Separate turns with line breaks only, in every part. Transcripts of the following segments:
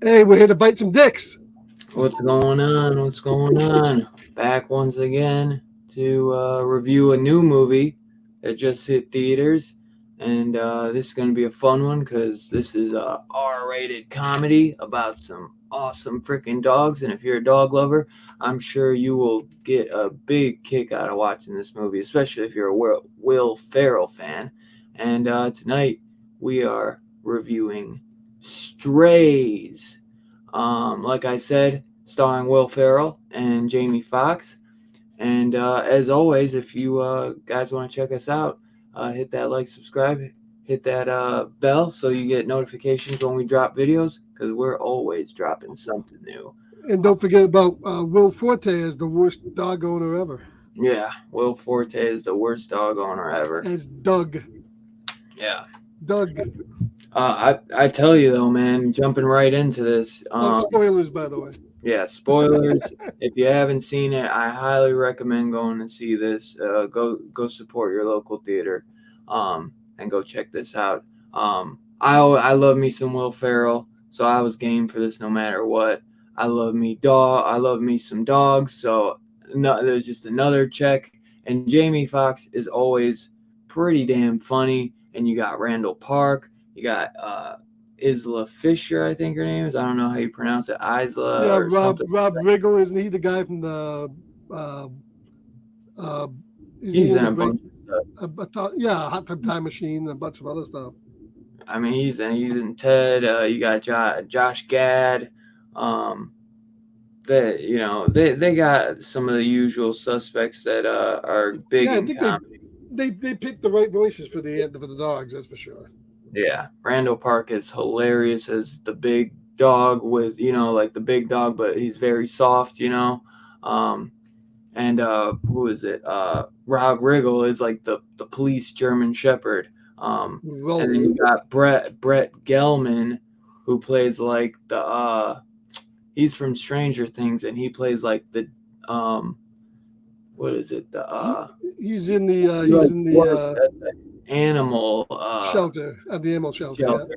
Hey, we're here to bite some dicks.
What's going on? What's going on? Back once again to review a new movie that just hit theaters. And this is going to be a fun one because this is a R-rated comedy about some awesome freaking dogs. And if you're a dog lover, I'm sure you will get a big kick out of watching this movie, especially if you're a Will Ferrell fan. And tonight we are reviewing Strays. Like I said, starring Will Ferrell and Jamie Foxx. And as always, if you guys want to check us out, hit that like, subscribe, hit that bell so you get notifications when we drop videos because we're always dropping something new.
And don't forget about Will Forte as the worst dog owner ever.
Yeah, Will Forte is the worst dog owner ever.
As Doug.
Yeah.
Doug.
I tell you though, man, jumping right into this.
Spoilers, by the way.
Yeah, spoilers. If you haven't seen it, I highly recommend going and see this. Go support your local theater, and go check this out. I love me some Will Ferrell, so I was game for this no matter what. I love me some dogs, so no, there's just another check. And Jamie Foxx is always pretty damn funny. And you got Randall Park. You got Isla Fisher, I think her name is. I don't know how you pronounce it. Isla
Yeah,
or something.
Rob Riggle, isn't he the guy from the?
He's in a bunch of stuff.
Hot Tub Time Machine, and a bunch of other stuff.
I mean, he's in Ted. You got Josh Gad. They got some of the usual suspects that are big in comedy.
They picked the right voices for the dogs, that's for sure.
Yeah, Randall Park is hilarious as the big dog with, like the big dog, but he's very soft, and who is it? Rob Riggle is like the police German Shepherd. And then you got Brett Gelman, who plays like he's from Stranger Things, and he plays like the what is it?
He's in the
animal
shelter at the animal shelter.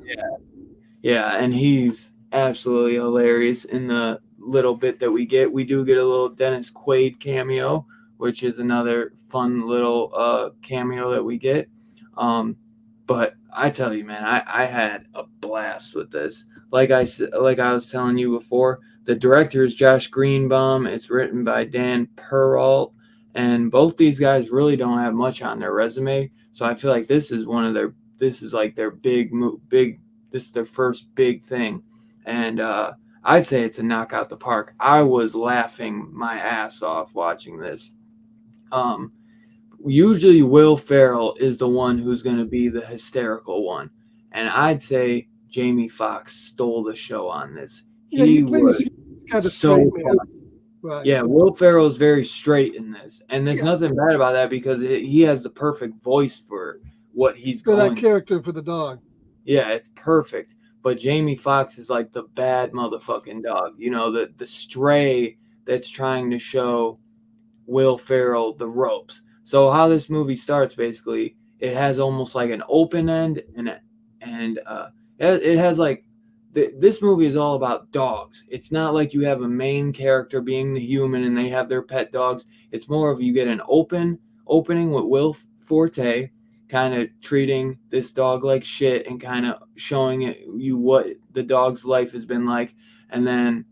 Yeah, and he's absolutely hilarious in the little bit that we get. We do get a little Dennis Quaid cameo, which is another fun little cameo that we get. But I tell you, man, I had a blast with this. Like I was telling you before, the director is Josh Greenbaum. It's written by Dan Perrault. And both these guys really don't have much on their resume, so I feel like this is their this is their first big thing, and I'd say it's a knockout the park. I was laughing my ass off watching this. Usually Will Ferrell is the one who's going to be the hysterical one, and I'd say Jamie Foxx stole the show on this.
Yeah, he was kind of so funny.
Right. Yeah, Will Ferrell is very straight in this, and there's nothing bad about that because he has the perfect voice for what he's
for
going.
That character for the dog.
Yeah, it's perfect. But Jamie Foxx is like the bad motherfucking dog, the stray that's trying to show Will Ferrell the ropes. So how this movie starts, basically, it has almost like an open end, and it has like. This movie is all about dogs. It's not like you have a main character being the human and they have their pet dogs. It's more of you get an opening with Will Forte kind of treating this dog like shit and kind of showing you what the dog's life has been like. And then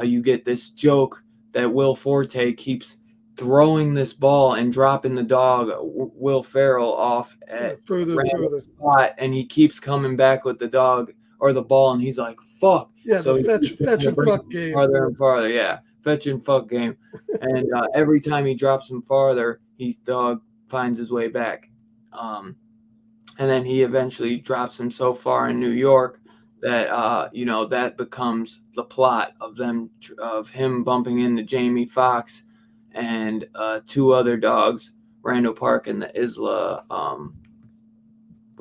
you get this joke that Will Forte keeps throwing this ball and dropping the dog, Will Ferrell, off at
further
spot, and he keeps coming back with the dog or the ball, and he's like, fuck.
Yeah, so the fetch and fuck game.
Farther and farther, yeah. Fetch and fuck game. And every time he drops him farther, his dog finds his way back. And then he eventually drops him so far in New York that, that becomes the plot of him bumping into Jamie Foxx and two other dogs, Randall Park and the Isla,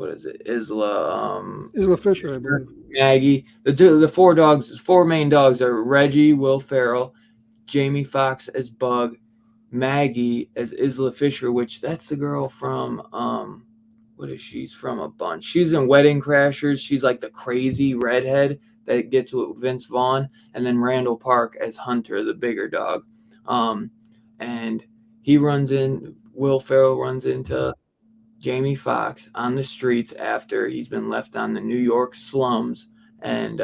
Isla Fisher, I believe.
Maggie. The four main dogs are Reggie, Will Ferrell, Jamie Foxx as Bug, Maggie as Isla Fisher, which that's the girl from what is she's from a bunch. She's in Wedding Crashers. She's like the crazy redhead that gets with Vince Vaughn, and then Randall Park as Hunter, the bigger dog. And Will Ferrell runs into Jamie Foxx on the streets after he's been left on the New York slums, and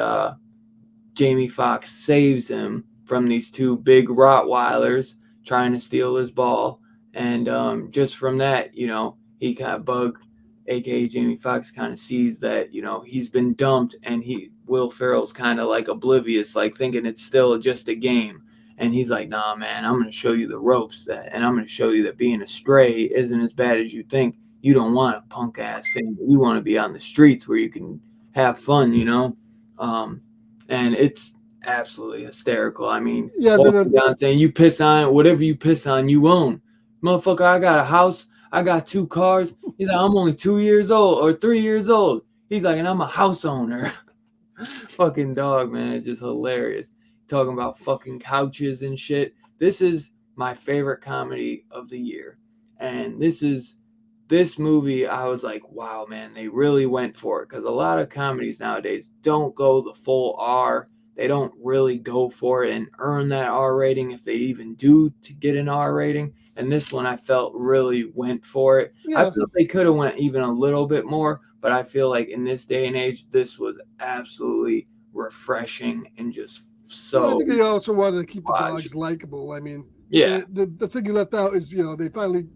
Jamie Foxx saves him from these two big Rottweilers trying to steal his ball. And just from that, he kind of Bug, aka Jamie Foxx, kind of sees that, he's been dumped, and Will Ferrell's kind of like oblivious, like thinking it's still just a game. And he's like, nah, man, I'm going to show you the ropes, and I'm going to show you that being a stray isn't as bad as you think. You don't want a punk ass thing. You want to be on the streets where you can have fun, and it's absolutely hysterical. I mean,
Yeah,
walking down saying you piss on whatever you piss on, you own. Motherfucker, I got a house, I got 2 cars. He's like, I'm only 2 years old or 3 years old. He's like, and I'm a house owner. Fucking dog, man. It's just hilarious. Talking about fucking couches and shit. This is my favorite comedy of the year. And this movie, I was like, wow, man, they really went for it. Because a lot of comedies nowadays don't go the full R. They don't really go for it and earn that R rating if they even do to get an R rating. And this one, I felt really went for it.
Yeah.
I felt they could have went even a little bit more, but I feel like in this day and age, this was absolutely refreshing and just so.
I think they also wanted to keep the dogs likable. I mean,
yeah.
The thing you left out is they finally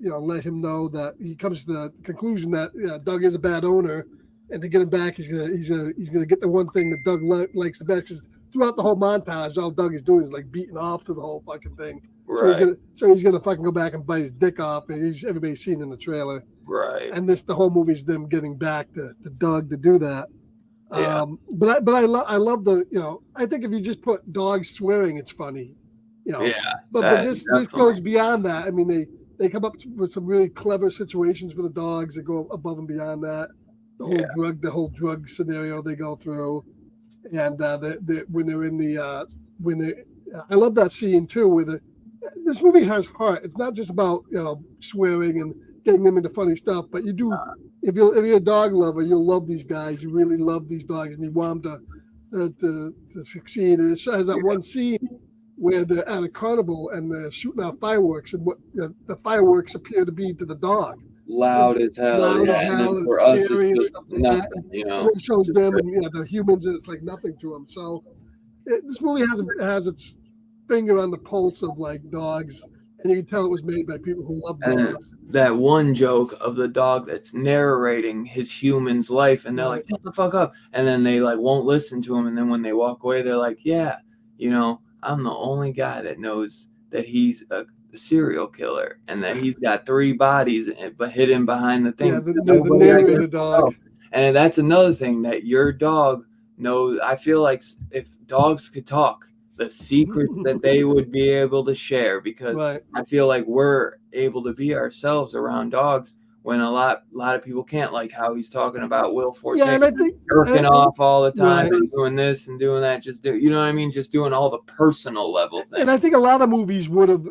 let him know that he comes to the conclusion that Doug is a bad owner, and to get him back, he's gonna get the one thing that Doug likes the best. Because throughout the whole montage, all Doug is doing is like beating off to the whole fucking thing.
Right.
So he's gonna fucking go back and bite his dick off, and everybody's seen in the trailer.
Right.
And the whole movie's them getting back to Doug to do that.
Yeah.
But I love the I think if you just put dogs swearing, it's funny.
Yeah.
But this goes beyond that. I mean, they come up with some really clever situations for the dogs that go above and beyond that. The whole drug scenario they go through, and when they're in the I love that scene too, where this movie has heart. It's not just about swearing and getting them into funny stuff, but you do. If you're a dog lover, you'll love these guys. You really love these dogs, and you want them to succeed. And it has that one scene where they're at a carnival and they're shooting out fireworks, and what the fireworks appear to be to the dog.
Loud as hell.
And then
for us, it's just nothing,
And it shows them and the humans, and it's like nothing to them. So this movie has its finger on the pulse of like dogs, and you can tell it was made by people who love dogs.
That one joke of the dog that's narrating his human's life, and they're like, "Shut the fuck up," and then they like won't listen to him, and then when they walk away, they're like, "Yeah, I'm the only guy that knows that he's a serial killer and that he's got 3 bodies but hidden behind the thing."
Yeah, the narrator dog.
And that's another thing that your dog knows. I feel like if dogs could talk, the secrets that they would be able to share, because I feel like we're able to be ourselves around dogs when a lot of people can't, like how he's talking about Will Forte jerking off all the time and doing this and doing that, just you know what I mean, just doing all the personal level things.
And I think a lot of movies would have,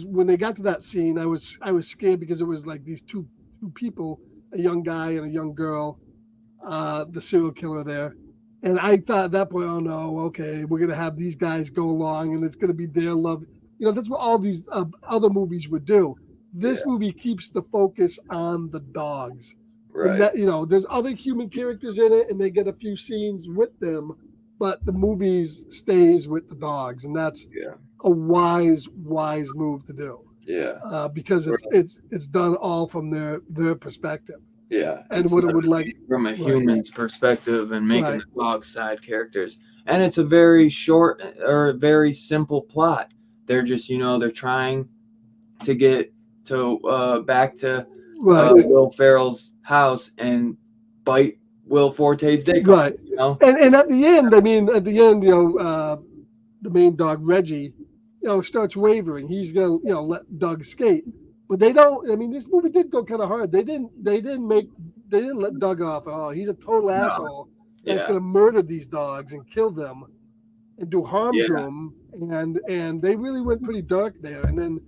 when they got to that scene, I was scared because it was like these two people, a young guy and a young girl, the serial killer there. And I thought at that point, oh no, okay, we're gonna have these guys go along, and it's gonna be their love. That's what all these other movies would do. This movie keeps the focus on the dogs. Right. And that, there's other human characters in it, and they get a few scenes with them, but the movies stays with the dogs, and that's a wise move to do.
Yeah.
Because it's done all from their perspective.
Yeah,
and what it would like
from a human's perspective, and making the dog side characters. And it's a very short or very simple plot. They're just they're trying to get to back to Will Ferrell's house and bite Will Forte's dick.
Right. And at the end, the main dog Reggie, starts wavering. He's gonna let Doug skate. But they don't. I mean, this movie did go kind of hard. They didn't let Doug off at all. He's a total asshole that's going to murder these dogs and kill them and do harm to them. And they really went pretty dark there. And then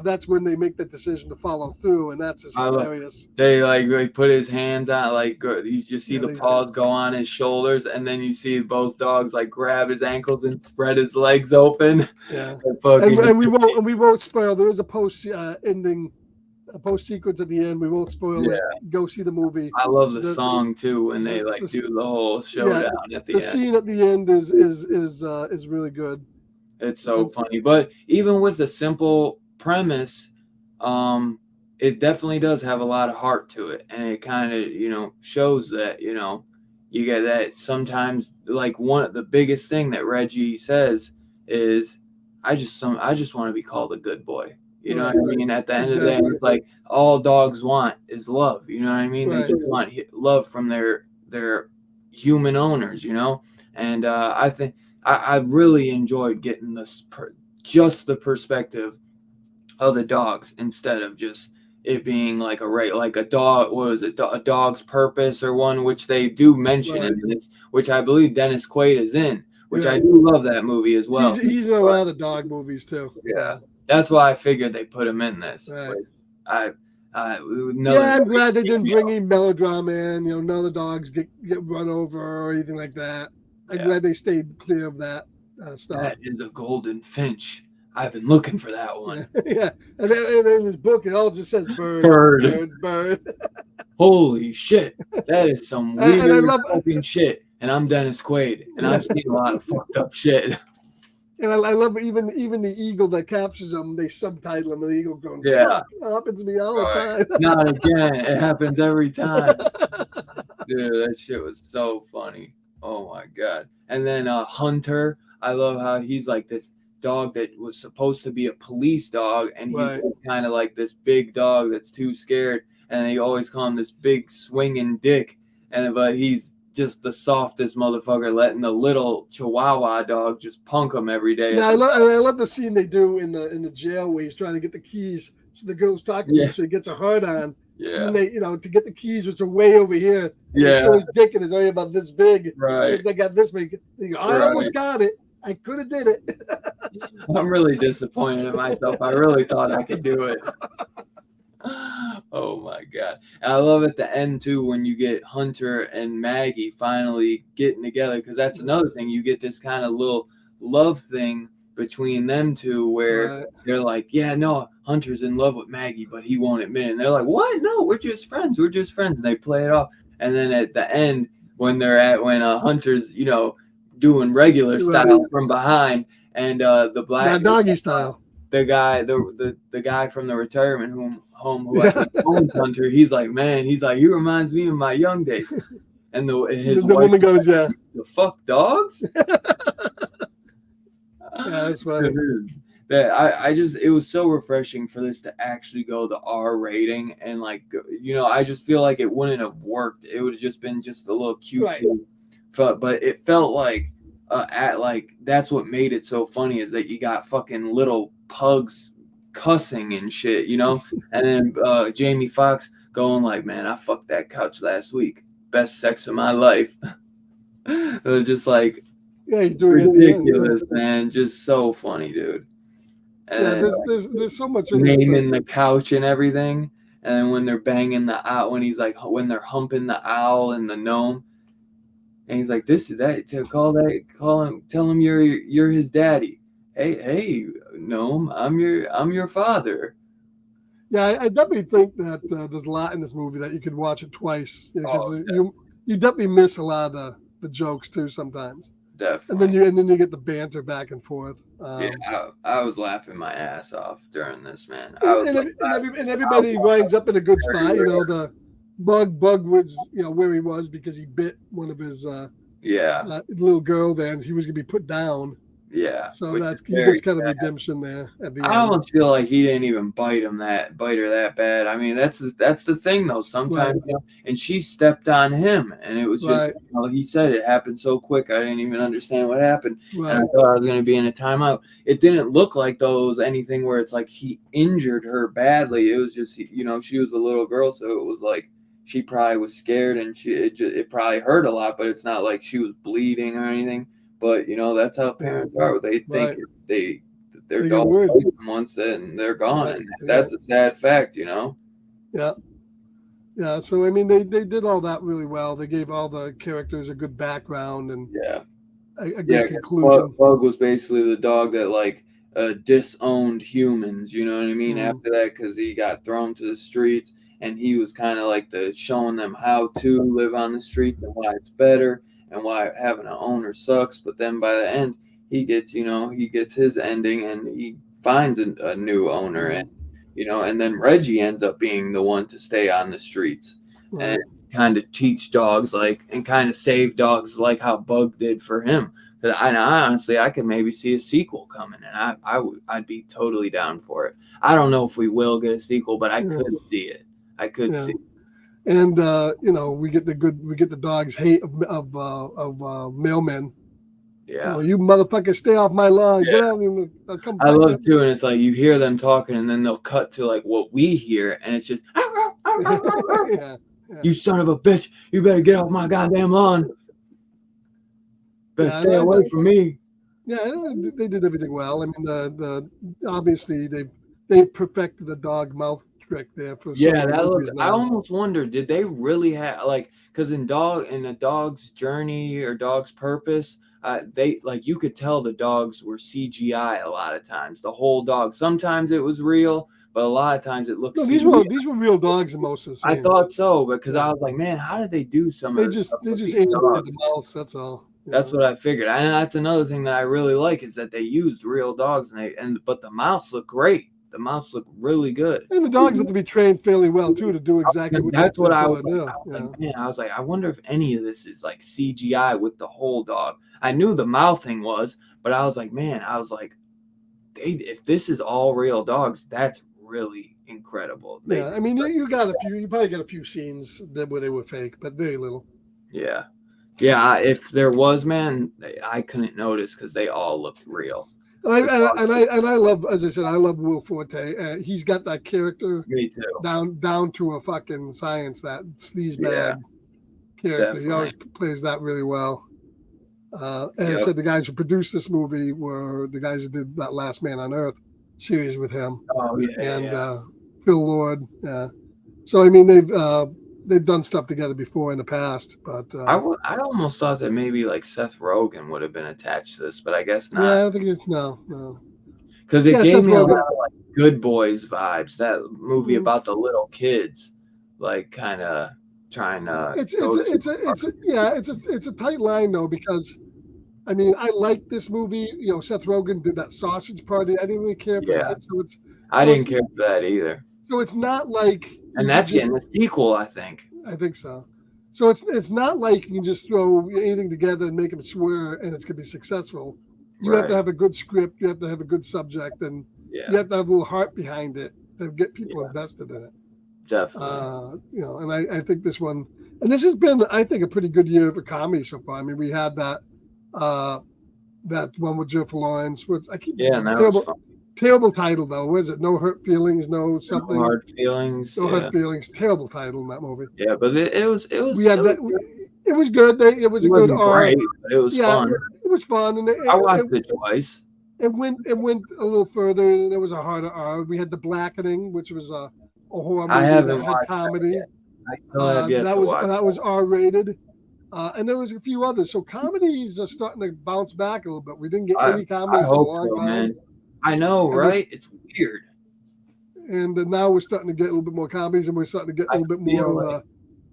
that's when they make that decision to follow through, and that's just
I love.
hilarious.
They put his hands on, like you just see
Yeah,
the
they
paws go on his shoulders, and then you see both dogs like grab his ankles and spread his legs open.
yeah,
And fucking
and we won't spoil. There is a post ending, a post sequence at the end. We won't spoil it.
yeah.
Go see the movie.
I love the
The
song too when they like do the whole
yeah,
showdown at
the
the end.
scene at the end is really good.
It's so funny. But even with a simple premise, it definitely does have a lot of heart to it. And it kind of, shows that, you get that sometimes like one of the biggest thing that Reggie says is I just want to be called a good boy. You know what I mean? At the end of the day, it's like all dogs want is love. You know what I mean? They just want love from their human owners, And I think I really enjoyed getting this just the perspective of the dogs instead of just it being like a dog. What is it? A dog's purpose or one which they do mention in this, which I believe Dennis Quaid is in, which I do love that movie as well.
He's in a lot of dog movies too.
Yeah, that's why I figured they put him in this.
Right.
I'm
glad they didn't bring any melodrama in. None of the dogs get run over or anything like that. I'm glad they stayed clear of that stuff.
That is a golden finch. I've been looking for that one.
Yeah, and then in his book, it all just says bird.
Holy shit, that is some weird fucking shit. And I'm Dennis Quaid, and I've seen a lot of fucked up shit.
And I love even the eagle that captures him. They subtitle him, and the eagle going,
"Yeah,
it happens to me all the time."
Not again. It happens every time. Dude, that shit was so funny. Oh my god. And then Hunter, I love how he's like this dog that was supposed to be a police dog, and he's kind of like this big dog that's too scared, and they always call him this big swinging dick, but he's just the softest motherfucker, letting the little Chihuahua dog just punk him every day.
Yeah, I love the scene they do in the jail where he's trying to get the keys. So the girl's talking to him, so he gets a hard on.
Yeah.
And they, to get the keys, which are way over here.
Yeah.
Show his dick and it's only about this big.
Right.
They got this big. I almost got it. I could have did it.
I'm really disappointed in myself. I really thought I could do it. Oh my god. And I love at the end too when you get Hunter and Maggie finally getting together, because that's another thing. You get this kind of little love thing between them two where they're like, yeah, no, Hunter's in love with Maggie, but he won't admit it. And they're like, what? No, we're just friends. We're just friends. And they play it off. And then at the end, when Hunter's, doing regular style from behind, and the black
doggy style,
the guy from the retirement home who I think owns Hunter, he's like, man, he reminds me of my young days. And his
the woman goes,
the fuck dogs.
Yeah, that's funny.
It was so refreshing for this to actually go the R rating, and I just feel like it wouldn't have worked. It would have just been just a little cutesy, but it felt like that's what made it so funny, is that you got fucking little pugs cussing and shit, and then Jamie Foxx going like, man, I fucked that couch last week, best sex of my life. It was just like,
he's doing
ridiculous, man, just so funny, dude. And
there's so much
naming the couch and everything, and then when they're banging the owl, when they're humping the owl and the gnome, and he's like, this is that, tell him you're his daddy. Hey, gnome, I'm your father.
Yeah, I definitely think that there's a lot in this movie that you could watch it twice, because you definitely miss a lot of the jokes too sometimes.
Definitely.
And then you get the banter back and forth.
I was laughing my ass off during this, man.
And everybody winds up in a good spot. The bug was where he was because he bit one of his little girl there, and he was gonna be put down.
Yeah.
So he gets kind of redemption there at the end.
I almost feel like he didn't even bite her that bad. I mean, that's the thing though. Sometimes, and she stepped on him, and it was just, he said it happened so quick. I didn't even understand what happened. And I thought I was going to be in a timeout. It didn't look like anything where it's like he injured her badly. It was just, she was a little girl, so it was like she probably was scared, and it probably hurt a lot, but it's not like she was bleeding or anything. But that's how parents are. They think their
They get
dog
word.
bites them once, then they're gone,
Right.
and that's a sad fact, you know.
Yeah. Yeah. So I mean, they did all that really well. They gave all the characters a good background and
Yeah.
a
Yeah,
good
'cause
conclusion.
Bug was basically the dog that like disowned humans. You know what I mean?
Mm.
After that, because he got thrown to the streets, and he was kind of like the showing them how to live on the streets and why it's better and why having an owner sucks. But then by the end, he gets his ending, and he finds a new owner, and and then Reggie ends up being the one to stay on the streets.
Right.
And kind of teach dogs and kind of save dogs like how Bug did for him. I honestly, I could maybe see a sequel coming, and I'd be totally down for it. I don't know if we will get a sequel, but I could see it. I could see it.
And we get the dog's hate of mailmen.
Yeah.
You motherfuckers, stay off my lawn.
Yeah.
Get out of here. I'll come
I
fight
love
you.
too, and it's like you hear them talking, and then they'll cut to like what we hear, and it's just,
Yeah.
you son of a bitch, you better get off my goddamn lawn. Better stay away from me.
Yeah, they did everything well. I mean, the obviously they perfected the dog mouth trick there for
Yeah, that looked. I almost wonder, did they really have because in a dog's journey or dog's purpose, they you could tell the dogs were CGI a lot of times. The whole dog. Sometimes it was real, but a lot of times it looked.
No,
CGI.
these were real dogs in most of the scenes.
I thought so, because I was like, man, how did they do some of this?
They just aimed at the mouths. That's all.
That's what I figured. And that's another thing that I really like is that they used real dogs, but the mouths look great. The mouths look really good.
And the dogs have to be trained fairly well too to do exactly what
that's what I was
do.
I was like, I wonder if any of this is like CGI with the whole dog. I knew the mouthing was, but I was like, if this is all real dogs, that's really incredible.
I mean, you probably got a few scenes where they were fake, but very little.
Yeah. Yeah, if there was, man, I couldn't notice because they all looked real.
And I love, as I said, I love Will Forte. He's got that character down to a fucking science. That sleazebag character, definitely. He always plays that really well. And I said the guys who produced this movie were the guys who did that Last Man on Earth series with him.
Oh yeah,
and Phil Lord. So I mean they've done stuff together before in the past, but
I almost thought that maybe like Seth Rogen would have been attached to this, but I guess not.
Yeah, I think it's no.
Because it gave me a lot of like Good Boys vibes. That movie about the little kids, like kind of trying to.
It's a tight line though, because I mean I like this movie. Seth Rogen did that Sausage Party. I didn't really care for that.
I didn't care for that either.
So it's not like.
And that's getting a sequel, I think.
I think so. So it's not like you can just throw anything together and make them swear and it's going to be successful. You have to have a good script. You have to have a good subject, and you have to have a little heart behind it to get people invested in it.
Definitely.
And I think this one, and this has been, I think, a pretty good year for comedy so far. I mean, we had that one with Jennifer Lawrence. Which I keep terrible title though. What is it? No Hurt Feelings, no something.
No Hard Feelings.
No Hard Feelings. Terrible title in that movie.
Yeah, but it was.
We had that. It was good. It was a good
great, but it was fun.
It was fun, and
I watched it twice.
It went a little further, and it was a harder R. We had The Blackening, which was a horror movie.
I haven't
that had comedy.
That I still have yet to watch.
That was R rated. And there was a few others. So comedies are starting to bounce back a little bit. We didn't get any comedies for a long time.
Man. I know, right? It's weird.
And now we're starting to get a little bit more comedies, and we're starting to get a little bit more of the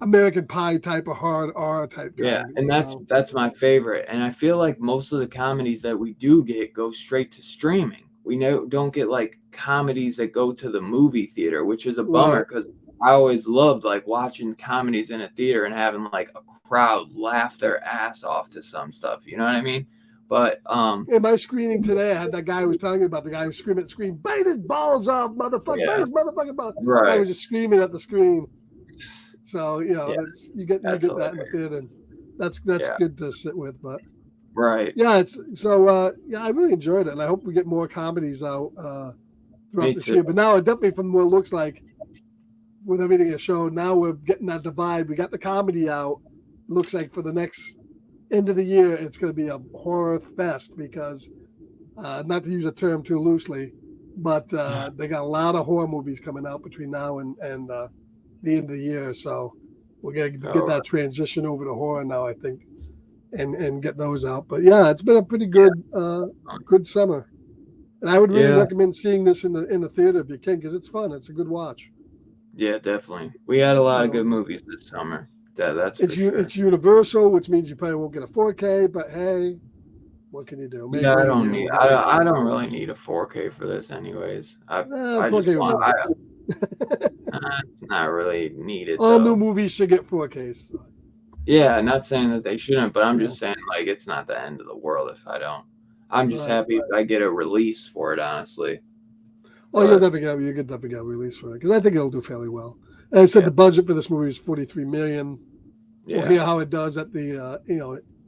American Pie type of hard R type.
Yeah, and that's my favorite. And I feel like most of the comedies that we do get go straight to streaming. We don't get like comedies that go to the movie theater, which is a bummer because I always loved like watching comedies in a theater and having like a crowd laugh their ass off to some stuff. You know what I mean? But
in my screening today, I had that guy who was telling me about the guy who screamed, "Bite his balls off, motherfucker! Bite his motherfucking balls!"
Right.
I was just screaming at the screen. So you get that in the theater. And that's good to sit with, but it's I really enjoyed it, and I hope we get more comedies out throughout this year. But now, definitely from what it looks like, with everything it showed, now we're getting that divide. We got the comedy out. Looks like for the next end of the year, it's going to be a horror fest because Not to use a term too loosely, but they got a lot of horror movies coming out between now and the end of the year. So we're gonna get that transition over to horror now, I think, and get those out. But yeah, it's been a pretty good good summer, and I would really recommend seeing this in the theater if you can, because it's fun. It's a good watch.
Yeah, definitely. We had a lot of good movies this summer. That's for sure.
It's Universal, which means you probably won't get a 4K, but hey, what can you do?
Maybe I don't need. I don't really need a 4K for this, anyways. I just want. It's not really needed.
All new movies should get 4Ks.
Yeah, not saying that they shouldn't, but I'm just saying like it's not the end of the world if I don't. I'm just happy if I get a release for it, honestly.
Oh, you'll definitely get a release for it, because I think it'll do fairly well. As I said, the budget for this movie is $43 million. Yeah. We'll hear how it does at the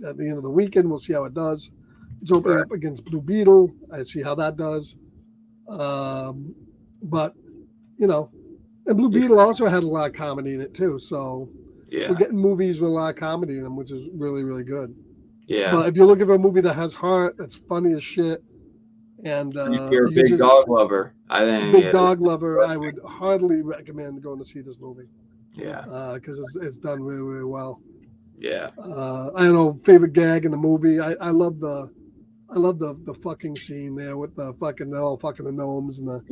at the end of the weekend. We'll see how it does. It's opening up against Blue Beetle. I see how that does. But and Blue Beetle also had a lot of comedy in it too. So we're getting movies with a lot of comedy in them, which is really, really good.
Yeah.
But if you're looking for a movie that has heart, that's funny as shit, and
if you're a big dog lover, I
would heartily recommend going to see this movie.
Yeah.
Because it's done really, really well.
Yeah.
I don't know, favorite gag in the movie. I love the fucking scene there with the fucking the gnomes and the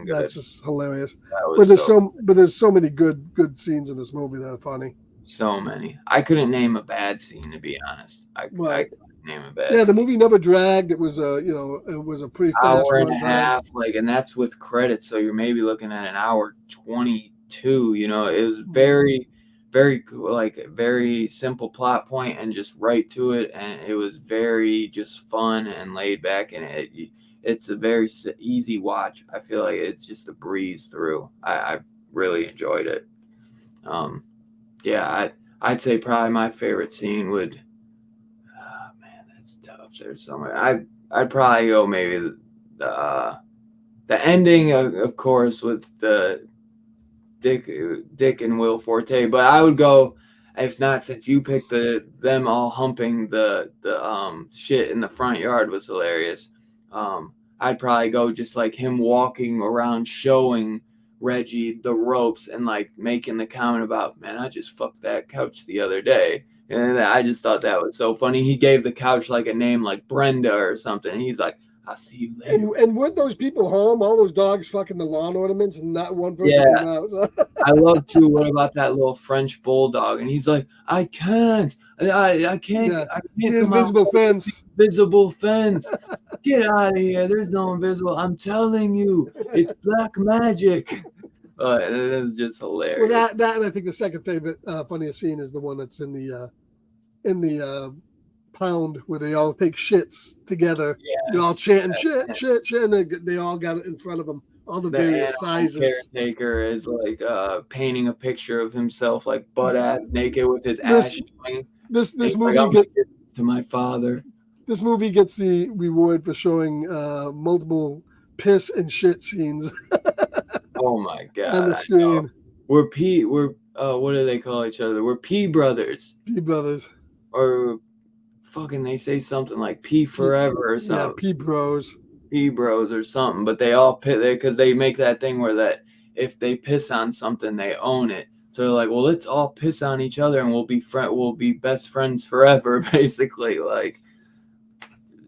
that's just hilarious. But there's so many good scenes in this movie that are funny.
So many. I couldn't name a bad scene, to be honest. I couldn't name a bad.
Yeah, the movie never dragged. It was it was a pretty fast
hour and a half, and that's with credits, so you're maybe looking at an hour 22. It was very, very very simple plot point and just right to it, and it was very just fun and laid back, and it's a very easy watch. I feel like it's just a breeze through. I really enjoyed it. I'd say probably my favorite scene would. Man, that's tough. There's so much. I'd probably go maybe the ending, of course, with the Dick and Will Forte. But I would go, if not, since you picked them all humping the shit in the front yard was hilarious. I'd probably go just like him walking around showing Reggie the ropes and like making the comment about, man, I just fucked that couch the other day. And I just thought that was so funny. He gave the couch like a name like Brenda or something. And he's like, I'll see you later.
And weren't those people home? All those dogs fucking the lawn ornaments and not one person came out. So.
I love too. What about that little French bulldog? And he's like, I can't. I can't.
Yeah.
I can't
the invisible fence.
Invisible fence. Get out of here. There's no invisible. I'm telling you, it's black magic. It was just hilarious.
Well, that and I think the second favorite funniest scene is the one that's in the pound where they all take shits together. Yes, they're all chanting shit, and they all got it in front of them. All the various sizes.
Caretaker is like painting a picture of himself like butt ass naked with his ass showing.
This movie gets
to my father.
This movie gets the reward for showing multiple piss and shit scenes.
Oh my god!
On the screen.
We're what do they call each other? We're P brothers.
P brothers.
Or fucking they say something like P forever or something.
Yeah, P bros.
P bros or something. But they all piss because they make that thing where that if they piss on something, they own it. So they're like, well, let's all piss on each other and we'll be best friends forever, basically. Like,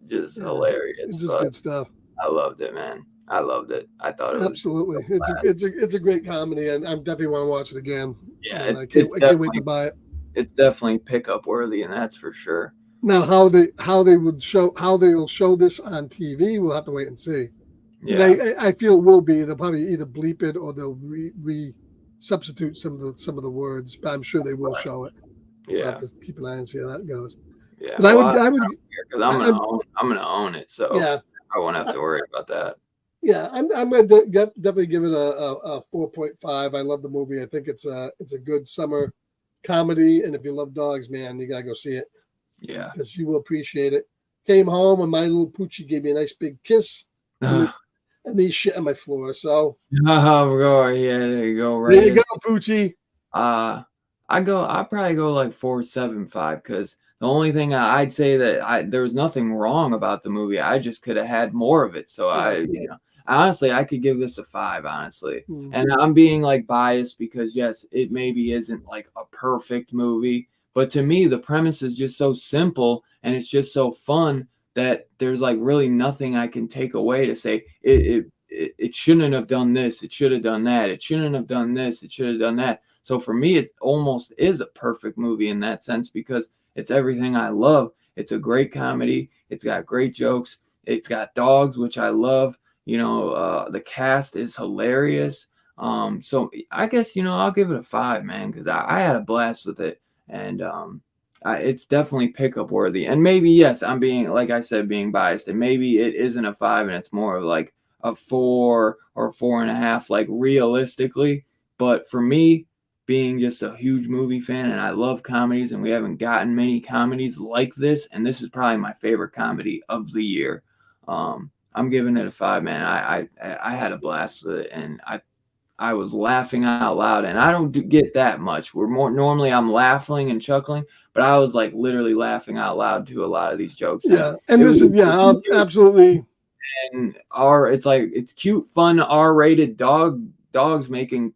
just hilarious.
It's just good stuff.
I loved it, man. I loved it. I thought it was
absolutely. It's a great comedy, and I definitely want to watch it again.
Yeah,
I can't wait to buy it.
It's definitely pickup worthy, and that's for sure.
Now, how they'll show this on TV, we'll have to wait and see. Yeah, I feel it will be. They'll probably either bleep it or they'll substitute some of the words, but I'm sure they will show it.
Yeah,
we'll have to keep an eye and see how that goes.
Yeah,
but I would
because I'm gonna own it, so yeah, I won't have to worry about that.
Yeah, I'm going to definitely give it a 4.5. I love the movie. I think it's a good summer comedy, and if you love dogs, man, you gotta go see it.
Yeah,
because you will appreciate it. Came home and my little Poochie gave me a nice big kiss, and he's shit on my floor. So
there you go. Right
there you go, Poochie.
I probably go like 4.75 because The only thing I'd say that there was nothing wrong about the movie. I just could have had more of it. So honestly, I could give this a 5, honestly. And I'm being like biased because yes, it maybe isn't like a perfect movie, but to me, the premise is just so simple and it's just so fun that there's like really nothing I can take away to say it shouldn't have done this, it should have done that, it shouldn't have done this, it should have done that. So for me, it almost is a perfect movie in that sense because it's everything I love. It's a great comedy. It's got great jokes. It's got dogs, which I love. The cast is hilarious. So I guess, I'll give it a 5, man, because I had a blast with it. And it's definitely pickup worthy. And maybe, yes, I'm being, like I said, being biased. And maybe it isn't a 5 and it's more of like a 4 or 4.5, like realistically. But for me, being just a huge movie fan and I love comedies and we haven't gotten many comedies like this, and this is probably my favorite comedy of the year. I'm giving it a 5, man. I had a blast with it and I was laughing out loud, and I don't get that much. We're more normally I'm laughing and chuckling, but I was like literally laughing out loud to a lot of these jokes.
Yeah, and this is absolutely.
And it's cute, fun, R-rated dogs making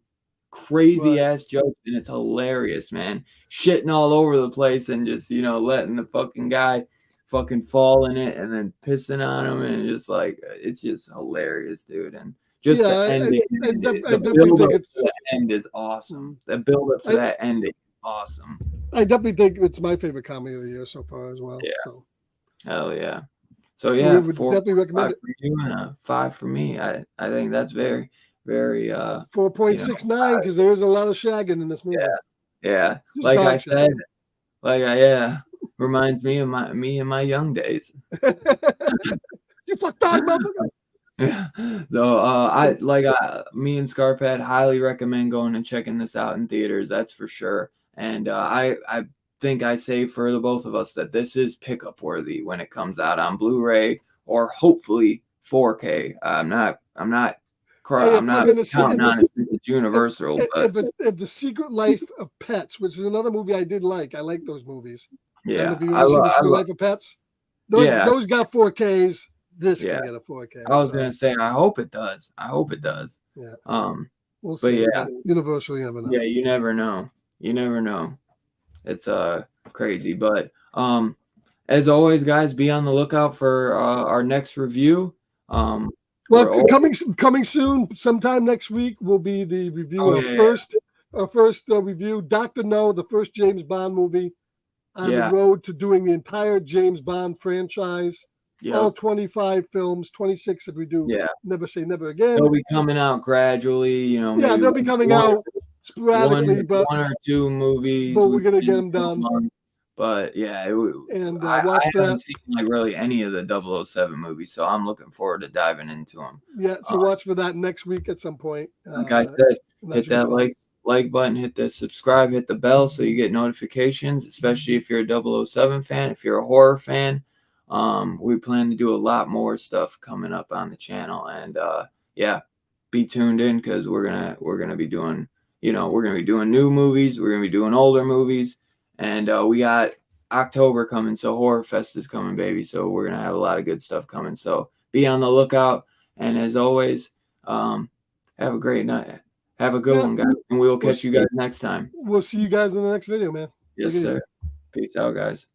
crazy ass jokes, and it's hilarious, man. Shitting all over the place and just letting the fucking guy fucking fall in it and then pissing on him, and just like it's just hilarious, dude. And just the ending, the build up to the end is awesome. The build up to that ending, awesome.
I definitely think it's my favorite comedy of the year so far as well.
Yeah.
So.
Hell yeah. So yeah,
we would definitely recommend it.
For you and a 5 for me. I think that's very, very
4.69 because there is a lot of shagging in this movie.
Yeah. Like I said, reminds me of me in my young days.
You fuck dog, motherfucker.
Yeah. So me and Scarpad highly recommend going and checking this out in theaters. That's for sure. And I think I say for the both of us that this is pickup worthy when it comes out on Blu-ray or hopefully 4K. I'm not counting on it. It's universal.
If The Secret Life of Pets, which is another movie I did like. I like those movies.
Yeah.
Have you ever seen The Secret Life of Pets? Those got 4Ks. This can get a 4K.
I was gonna say, I hope it does.
Yeah. We'll see. Yeah. Universally, you never know.
Yeah, you never know. It's crazy. But as always, guys, be on the lookout for our next review.
Coming soon, sometime next week will be the review our first review, Dr. No, the first James Bond movie. On the road to doing the entire James Bond franchise. Yep. All 25 films, 26 if we do Never Say Never Again.
They'll be coming out gradually,
they'll be coming out sporadically, but
1 or 2 movies.
But we're gonna get them done.
But yeah,
watch
I haven't seen like really any of the 007 movies, so I'm looking forward to diving into them.
Yeah, so watch for that next week at some point.
Like I said, hit that like button, hit the subscribe, hit the bell so you get notifications, especially if you're a 007 fan, if you're a horror fan. We plan to do a lot more stuff coming up on the channel, and be tuned in because we're gonna be doing new movies, we're gonna be doing older movies, and we got October coming, so Horror Fest is coming, baby. So we're gonna have a lot of good stuff coming. So be on the lookout, and as always, have a great night. Have a good one, guys, and we will catch you guys next time.
We'll see you guys in the next video, man.
Yes, sir. Peace out, guys.